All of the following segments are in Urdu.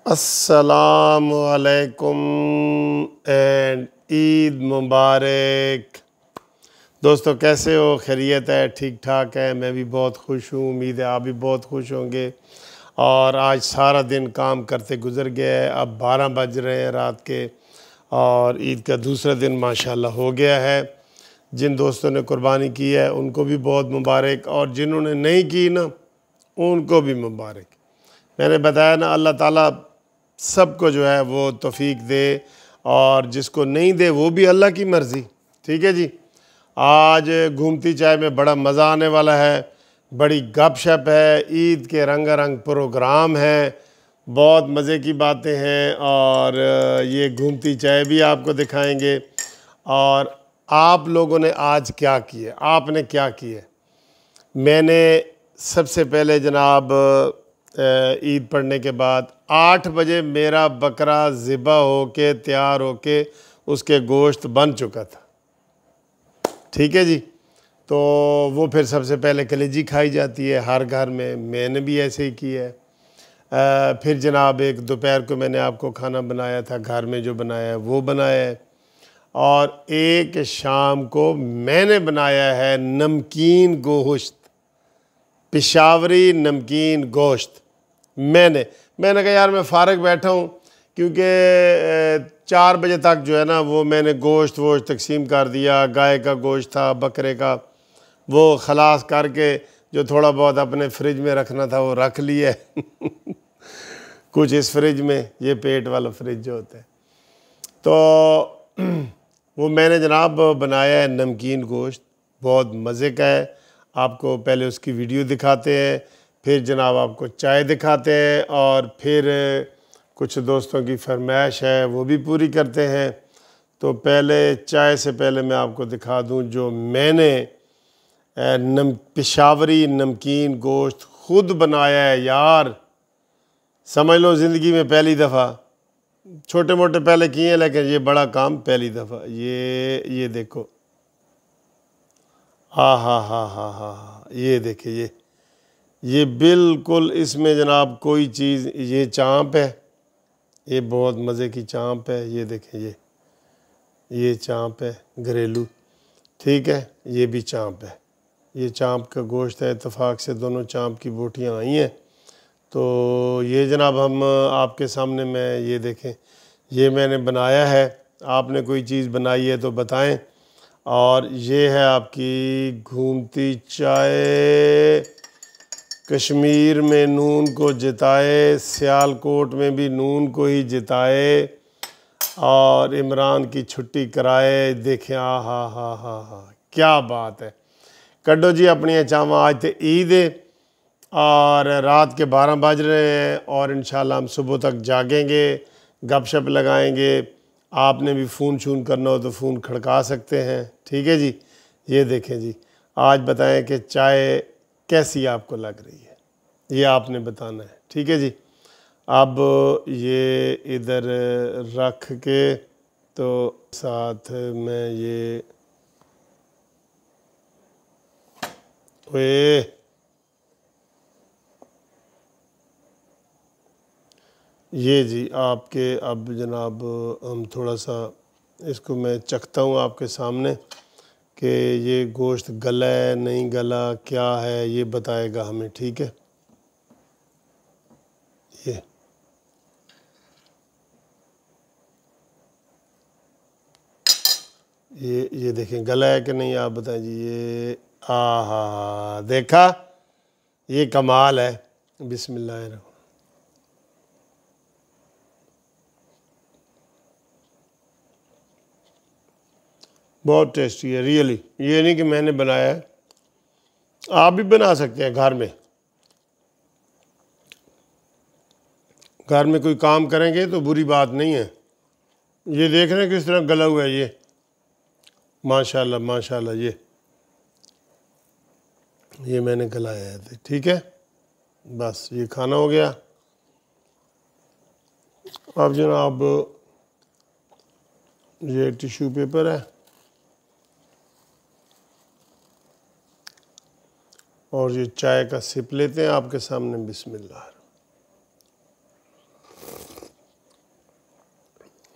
السلام علیکم اینڈ عید مبارک۔ دوستو کیسے ہو؟ خیریت ہے؟ ٹھیک ٹھاک ہے؟ میں بھی بہت خوش ہوں، امید ہے آپ بھی بہت خوش ہوں گے۔ اور آج سارا دن کام کرتے گزر گیا ہے، اب 12 بج رہے ہیں رات کے، اور عید کا دوسرا دن ماشاءاللہ ہو گیا ہے۔ جن دوستوں نے قربانی کی ہے ان کو بھی بہت مبارک، اور جنہوں نے نہیں کی نا ان کو بھی مبارک۔ میں نے بتایا نا، اللہ تعالیٰ سب کو جو ہے وہ توفیق دے، اور جس کو نہیں دے وہ بھی اللہ کی مرضی۔ ٹھیک ہے جی۔ آج گھومتی چائے میں بڑا مزہ آنے والا ہے، بڑی گپ شپ ہے، عید کے رنگا رنگ پروگرام ہے، بہت مزے کی باتیں ہیں، اور یہ گھومتی چائے بھی آپ کو دکھائیں گے۔ اور آپ لوگوں نے آج کیا کیا؟ آپ نے کیا کیا؟ میں نے سب سے پہلے جناب عید پڑھنے کے بعد 8 بجے میرا بکرا ذبح ہو کے تیار ہو کے اس کے گوشت بن چکا تھا۔ ٹھیک ہے جی۔ تو وہ پھر سب سے پہلے کلیجی کھائی جاتی ہے ہر گھر میں نے بھی ایسے ہی کیا ہے۔ پھر جناب ایک دوپہر کو میں نے آپ کو کھانا بنایا تھا، گھر میں جو بنایا ہے وہ بنایا ہے، اور ایک شام کو میں نے بنایا ہے نمکین گوشت، پشاوری نمکین گوشت۔ میں نے کہا یار میں فارغ بیٹھا ہوں، کیونکہ 4 بجے تک جو ہے نا وہ میں نے گوشت تقسیم کر دیا، گائے کا گوشت تھا، بکرے کا، وہ خلاص کر کے جو تھوڑا بہت اپنے فریج میں رکھنا تھا وہ رکھ لیا ہے کچھ اس فریج میں، یہ پیٹ والا فریج جو ہوتا ہے، تو وہ میں نے جناب بنایا ہے نمکین گوشت، بہت مزے کا ہے۔ آپ کو پہلے اس کی ویڈیو دکھاتے ہیں، پھر جناب آپ کو چائے دکھاتے ہیں، اور پھر کچھ دوستوں کی فرمائش ہے وہ بھی پوری کرتے ہیں۔ تو پہلے چائے سے پہلے میں آپ کو دکھا دوں جو میں نے پشاوری نمکین گوشت خود بنایا ہے یار، سمجھ لو زندگی میں پہلی دفعہ، چھوٹے موٹے پہلے کیے ہیں لیکن یہ بڑا کام پہلی دفعہ۔ یہ دیکھو، یہ دیکھیں، یہ بالکل اس میں جناب کوئی چیز، یہ چانپ ہے، یہ بہت مزے کی چانپ ہے، یہ دیکھیں، یہ چانپ ہے گھریلو، ٹھیک ہے، یہ بھی چانپ ہے، یہ چانپ کا گوشت ہے، اتفاق سے دونوں چانپ کی بوٹیاں آئی ہیں۔ تو یہ جناب ہم آپ کے سامنے میں یہ دیکھیں، یہ میں نے بنایا ہے، آپ نے کوئی چیز بنائی ہے تو بتائیں۔ اور یہ ہے آپ کی گھومتی چائے، کشمیر میں نون کو جتائے، سیالکوٹ میں بھی نون کو ہی جتائے، اور عمران کی چھٹی کرائے۔ دیکھیں، کیا بات ہے۔ کڈو جی اپنی چاواں، آج تے عید ہے اور رات کے 12 بج رہے ہیں، اور انشاءاللہ ہم صبح تک جاگیں گے، گپ شپ لگائیں گے۔ آپ نے بھی فون کرنا ہو تو فون کھڑکا سکتے ہیں، ٹھیک ہے جی۔ یہ دیکھیں جی، آج بتائیں کہ چائے کیسی آپ کو لگ رہی ہے، یہ آپ نے بتانا ہے، ٹھیک ہے جی۔ اب یہ ادھر رکھ کے تو ساتھ میں یہ جی آپ کے اب جناب ہم تھوڑا سا اس کو میں چکھتا ہوں آپ کے سامنے کہ یہ گوشت گلا ہے نہیں گلا، کیا ہے یہ بتائے گا ہمیں، ٹھیک ہے۔ یہ دیکھیں گلا ہے کہ نہیں، آپ بتائیں جی۔ یہ دیکھا، یہ کمال ہے۔ بسم اللہ الرحمن۔ بہت ٹیسٹی ہے ریئلی، یہ نہیں کہ میں نے بنایا ہے، آپ بھی بنا سکتے ہیں گھر میں۔ گھر میں کوئی کام کریں گے تو بری بات نہیں ہے۔ یہ دیکھ رہے ہیں کس طرح گلا ہوا ہے، یہ ماشاءاللہ ماشاءاللہ، یہ میں نے گلایا ہے، ٹھیک ہے۔ بس یہ کھانا ہو گیا۔ اب جناب یہ ٹیشو پیپر ہے، اور یہ چائے کا سپ لیتے ہیں آپ کے سامنے۔ بسم اللہ۔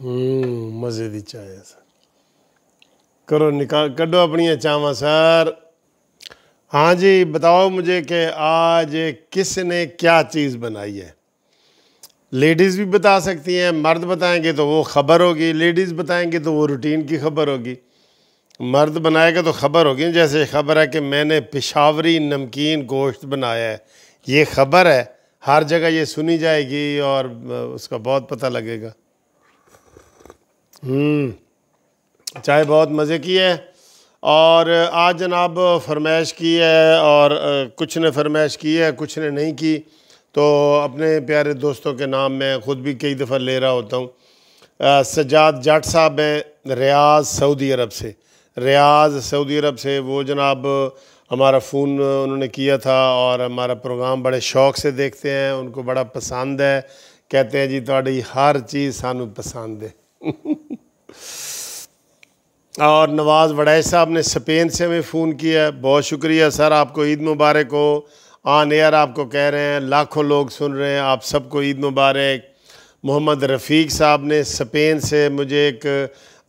مزے دی چائے ہے سر، کرو نکال کڈو اپنی چاواں سر۔ ہاں جی بتاؤ مجھے کہ آج کس نے کیا چیز بنائی ہے؟ لیڈیز بھی بتا سکتی ہیں، مرد بتائیں گے تو وہ خبر ہوگی، لیڈیز بتائیں گے تو وہ روٹین کی خبر ہوگی، مرد بنائے گا تو خبر ہوگی۔ جیسے خبر ہے کہ میں نے پشاوری نمکین گوشت بنایا ہے، یہ خبر ہے، ہر جگہ یہ سنی جائے گی اور اس کا بہت پتہ لگے گا۔ چائے بہت مزے کی ہے، اور آج جناب فرمائش کی ہے، اور کچھ نے فرمائش کی ہے کچھ نے نہیں کی، تو اپنے پیارے دوستوں کے نام میں خود بھی کئی دفعہ لے رہا ہوتا ہوں۔ سجاد جٹ صاحب ہیں ریاض سعودی عرب سے، وہ جناب ہمارا فون انہوں نے کیا تھا، اور ہمارا پروگرام بڑے شوق سے دیکھتے ہیں، ان کو بڑا پسند ہے، کہتے ہیں جی تہاڈی ہر چیز سانو پسند ہے۔ اور نواز وڑیچ صاحب نے اسپین سے ہمیں فون کیا ہے، بہت شکریہ سر، آپ کو عید مبارک ہو، آن ایئر آپ کو کہہ رہے ہیں، لاکھوں لوگ سن رہے ہیں، آپ سب کو عید مبارک۔ محمد رفیق صاحب نے اسپین سے مجھے ایک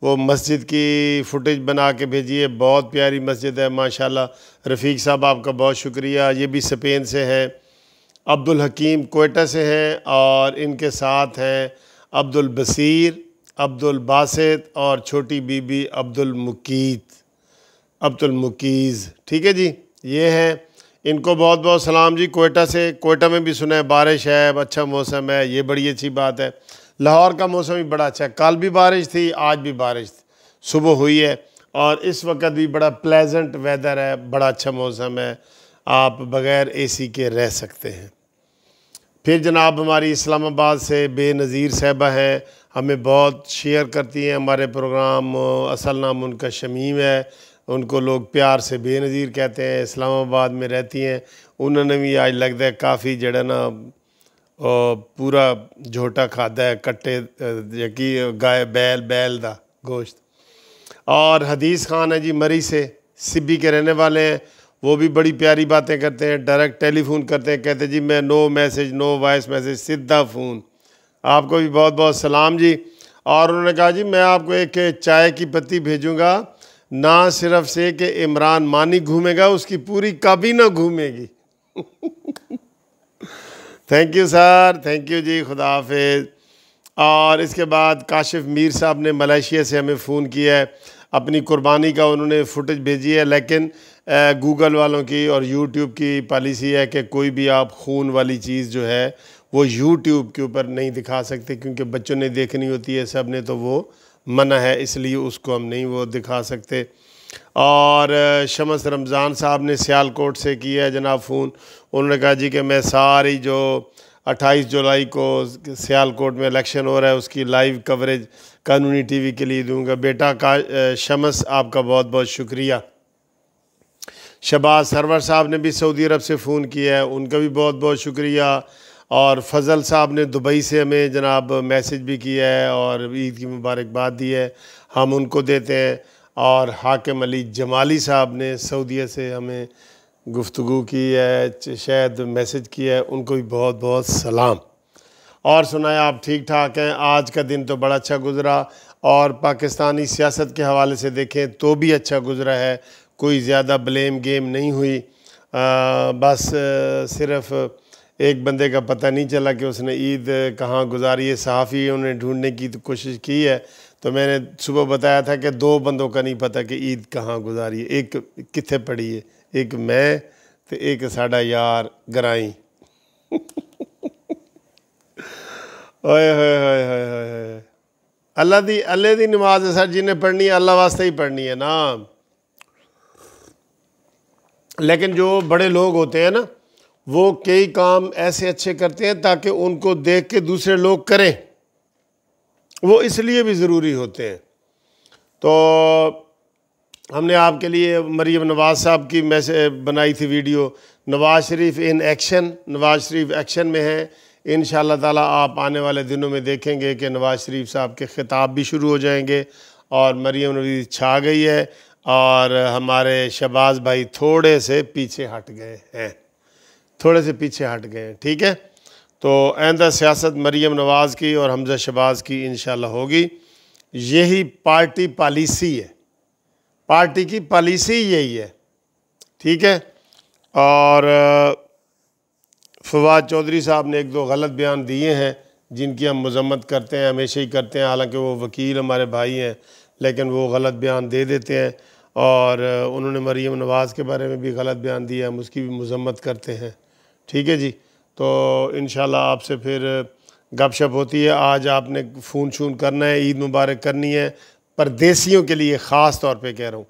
وہ مسجد کی فوٹیج بنا کے بھیجی ہے، بہت پیاری مسجد ہے ماشاءاللہ، رفیق صاحب آپ کا بہت شکریہ، یہ بھی اسپین سے ہیں۔ عبد الحکیم کوئٹہ سے ہیں، اور ان کے ساتھ ہیں عبد البصیر، عبد الباسط اور چھوٹی بی بی عبد المقیز، ٹھیک ہے جی، یہ ہیں، ان کو بہت بہت سلام جی کوئٹہ سے۔ کوئٹہ میں بھی سنا ہے بارش ہے، اچھا موسم ہے، یہ بڑی اچھی بات ہے۔ لاہور کا موسم بھی بڑا اچھا ہے، کل بھی بارش تھی، آج بھی بارش تھی، صبح ہوئی ہے، اور اس وقت بھی بڑا پلیزنٹ ویدر ہے، بڑا اچھا موسم ہے، آپ بغیر اے سی کے رہ سکتے ہیں۔ پھر جناب ہماری اسلام آباد سے بے نظیر صاحبہ ہیں، ہمیں بہت شیئر کرتی ہیں ہمارے پروگرام، اصل نام ان کا شمیم ہے، ان کو لوگ پیار سے بے نظیر کہتے ہیں، اسلام آباد میں رہتی ہیں، انہوں نے بھی آج لگتا ہے کافی جڑا نا پورا جھوٹا کھادا ہے، کٹے یکی گائے بیل دا گوشت۔ اور حدیث خان ہے جی مری سے، سبی کے رہنے والے ہیں، وہ بھی بڑی پیاری باتیں کرتے ہیں، ڈائریکٹ ٹیلی فون کرتے ہیں، کہتے ہیں جی میں نو میسیج نو وائس میسیج سیدھا فون، آپ کو بھی بہت بہت سلام جی۔ اور انہوں نے کہا جی میں آپ کو ایک چائے کی پتی بھیجوں گا، نہ صرف سے کہ عمران مانی گھومے گا، اس کی پوری کابینہ گھومے گی۔ Thank you sir, thank you جی، خدا حافظ۔ اور اس کے بعد کاشف میر صاحب نے ملیشیا سے ہمیں فون کیا ہے، اپنی قربانی کا انہوں نے فوٹیج بھیجی ہے، لیکن گوگل والوں کی اور یوٹیوب کی پالیسی ہے کہ کوئی بھی آپ خون والی چیز جو ہے وہ یوٹیوب کے اوپر نہیں دکھا سکتے، کیونکہ بچوں نے دیکھنی ہوتی ہے، سب نے، تو وہ منع ہے، اس لیے اس کو ہم نہیں وہ دکھا سکتے۔ اور شمس رمضان صاحب نے سیالکوٹ سے کیا ہے جناب فون، انہوں نے کہا جی کہ میں ساری جو 28 جولائی کو سیالکوٹ میں الیکشن ہو رہا ہے اس کی لائیو کوریج قانونی ٹی وی کے لیے دوں گا۔ بیٹا شمس آپ کا بہت بہت شکریہ۔ شہباز سرور صاحب نے بھی سعودی عرب سے فون کیا ہے، ان کا بھی بہت بہت شکریہ۔ اور فضل صاحب نے دبئی سے ہمیں جناب میسیج بھی کیا ہے اور عید کی مبارکباد دی ہے، ہم ان کو دیتے ہیں۔ اور حاکم علی جمالی صاحب نے سعودیہ سے ہمیں گفتگو کی ہے، شاید میسیج کیا ہے، ان کو بھی بہت بہت سلام۔ اور سنائیں آپ ٹھیک ٹھاک ہیں؟ آج کا دن تو بڑا اچھا گزرا، اور پاکستانی سیاست کے حوالے سے دیکھیں تو بھی اچھا گزرا ہے، کوئی زیادہ بلیم گیم نہیں ہوئی، بس صرف ایک بندے کا پتہ نہیں چلا کہ اس نے عید کہاں گزاری ہے، صحافیوں نے ڈھونڈنے کی کوشش کی ہے، تو میں نے صبح بتایا تھا کہ 2 بندوں کا نہیں پتہ کہ عید کہاں گزاری ہے، ایک کتھے پڑی ہے، ایک میں تو ایک ساڈا یار گرائیں۔ اوئے ہوئے ہوئے ہوئے ہوئے، اللہ دی نماز ہے سر، جنہیں پڑھنی ہے اللہ واسطے ہی پڑھنی ہے نا۔ لیکن جو بڑے لوگ ہوتے ہیں نا، وہ کئی کام ایسے اچھے کرتے ہیں تاکہ ان کو دیکھ کے دوسرے لوگ کریں، وہ اس لیے بھی ضروری ہوتے ہیں۔ تو ہم نے آپ کے لیے مریم نواز صاحب کی بنائی تھی video, Nawaz Sharif in action, Nawaz Sharif action میں ہیں، انشاءاللہ تعالیٰ آپ آنے والے دنوں میں دیکھیں گے کہ نواز شریف صاحب کے خطاب بھی شروع ہو جائیں گے، اور مریم نواز چھا گئی ہے، اور ہمارے شہباز بھائی تھوڑے سے پیچھے ہٹ گئے ہیں، ٹھیک ہے، تو آئندہ سیاست مریم نواز کی اور حمزہ شہباز کی انشاءاللہ ہوگی. یہی پارٹی پالیسی ہے، پارٹی کی پالیسی یہی ہے. ٹھیک ہے. اور فواد چودھری صاحب نے ایک دو غلط بیان دیے ہیں جن کی ہم مذمت کرتے ہیں، ہمیشہ ہی کرتے ہیں، حالانکہ وہ وکیل ہمارے بھائی ہیں، لیکن وہ غلط بیان دے دیتے ہیں. اور انہوں نے مریم نواز کے بارے میں بھی غلط بیان دیا، ہم اس کی بھی مذمت کرتے ہیں. ٹھیک ہے جی. تو انشاءاللہ آپ سے پھر گپ شپ ہوتی ہے. آج آپ نے فون شون کرنا ہے، عید مبارک کرنی ہے. پردیسیوں کے لیے خاص طور پہ کہہ رہا ہوں،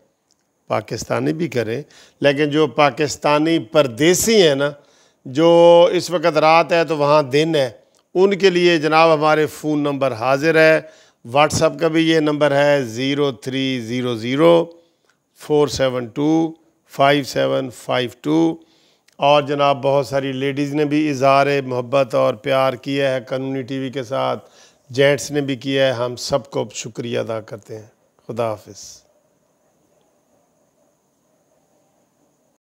پاکستانی بھی کریں، لیکن جو پاکستانی پردیسی ہیں نا، جو اس وقت رات ہے تو وہاں دن ہے، ان کے لیے جناب ہمارے فون نمبر حاضر ہے. واٹس ایپ کا بھی یہ نمبر ہے 030047255752. اور جناب بہت ساری لیڈیز نے بھی اظہار محبت اور پیار کیا ہے قانونی ٹی وی کے ساتھ، جینٹس نے بھی کیا ہے. ہم سب کو شکریہ ادا کرتے ہیں. خدا حافظ.